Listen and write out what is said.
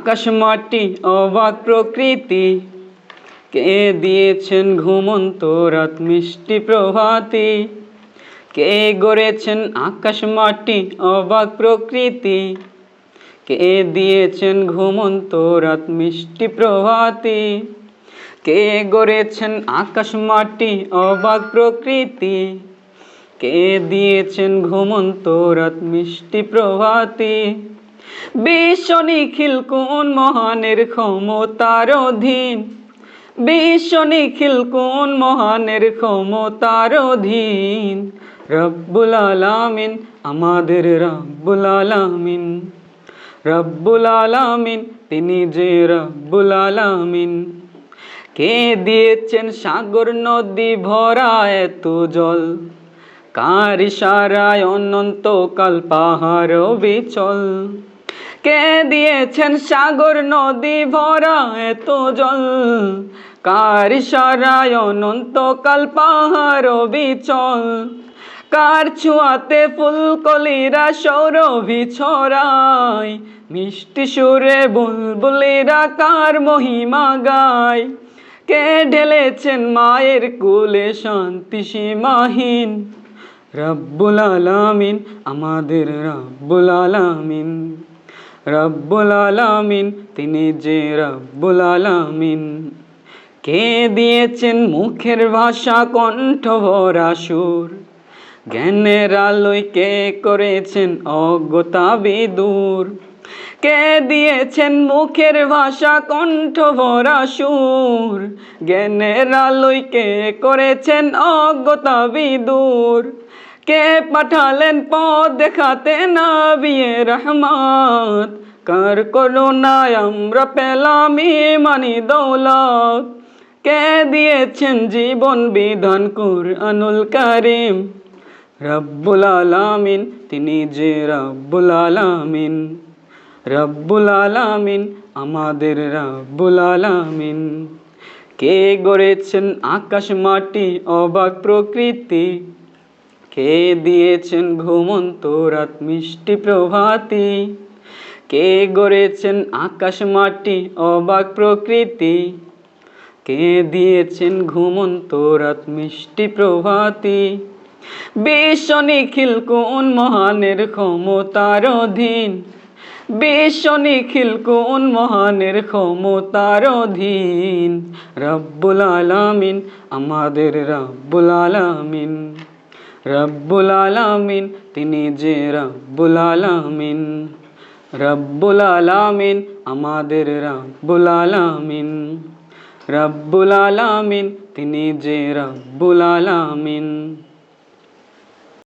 আকাশ মাটি অবাক প্রকৃতি, কে দিয়েছেন ঘুমন্ত রাত মিষ্টি প্রভাতি। কে গড়েছেন আকাশ মাটি অবাক প্রকৃতি, কে দিয়েছেন ঘুমন্ত রাত মিষ্টি প্রভাতি। কে গড়েছেন আকাশ মাটি অবাক প্রকৃতি, কে দিয়েছেন ঘুমন্ত রাত মিষ্টি প্রভাতি। বিশ্ব নিখিল কোন মহানের ক্ষমতার অধীন, বিশ্ব নিখিল কোন মহানের ক্ষমতার অধীন। রব্বুল আলামিন আমাদের রব্বুল আলামিন, রব্বুল আলামিন তিনি যে রব্বুল আলামিন। কে দিয়েছেন সাগর নদী ভরা এত জল, কার ইশারায় অনন্তকাল পাহাড় বিচল। কে দিয়েছেন সাগর নদী ভরা এত জল, কার ইশারায় অনন্তকাল পাহাড় বিচল। কার ছোঁয়াতে ফুলকলিরা সৌরভী ছড়ায়, মিষ্টি সুরে বুলবুলিরা কার মহিমা গায়। কে ঢেলেছেন মায়ের কোলে শান্তি সীমাহীন, রব্বুল আলামিন আমাদের রব্বুল আলামিন, রব্বুল আলামিন তিনি যে রব্বুল আলামিন। কে দিয়েছেন মুখের ভাষা কণ্ঠ ভরা সুর, জ্ঞানের আলোয় কে করেছেন অজ্ঞতা বিদূর। কে দিয়েছেন মুখের ভাষা কণ্ঠ ভরা সুর, জ্ঞানের আলোয় কে করেছেন অজ্ঞতা বিদূর। কে পাঠালেন পথ দেখাতে নবিয়ে রহমত, কার করুণায় আমরা পেলাম ঈমানি দৌলত। কে দিয়েছেন জীবন বিধান কুরআনুল কারীম, রব্বুল আলামিন তিনি যে রব্বুল আলামিন, রব্বুল আলামিন আমাদের রব্বুল আলামিন। কে গড়েছেন আকাশ মাটি অবাক প্রকৃতি, কে দিয়েছেন ঘুমন্ত রাত মিষ্টি প্রভাতি। কে গড়েছেন আকাশ মাটি অবাক প্রকৃতি, কে দিয়েছেন ঘুমন্ত রাত মিষ্টি প্রভাতি। বিশ্ব নিখিল কোন মহানের ক্ষমতার অধীন, বিশ্ব নিখিল কোন মহানের ক্ষমতার অধীন। রব্বুল আলামিন আমাদের রব্বুল আলামিন, রব্বুল আলামিন তিনি যে রব্বুল আলামিন, রব্বুল আলামিন আমাদের রব্বুল আলামিন, রব্বুল আলামিন তিনি যে রব্বুল আলামিন।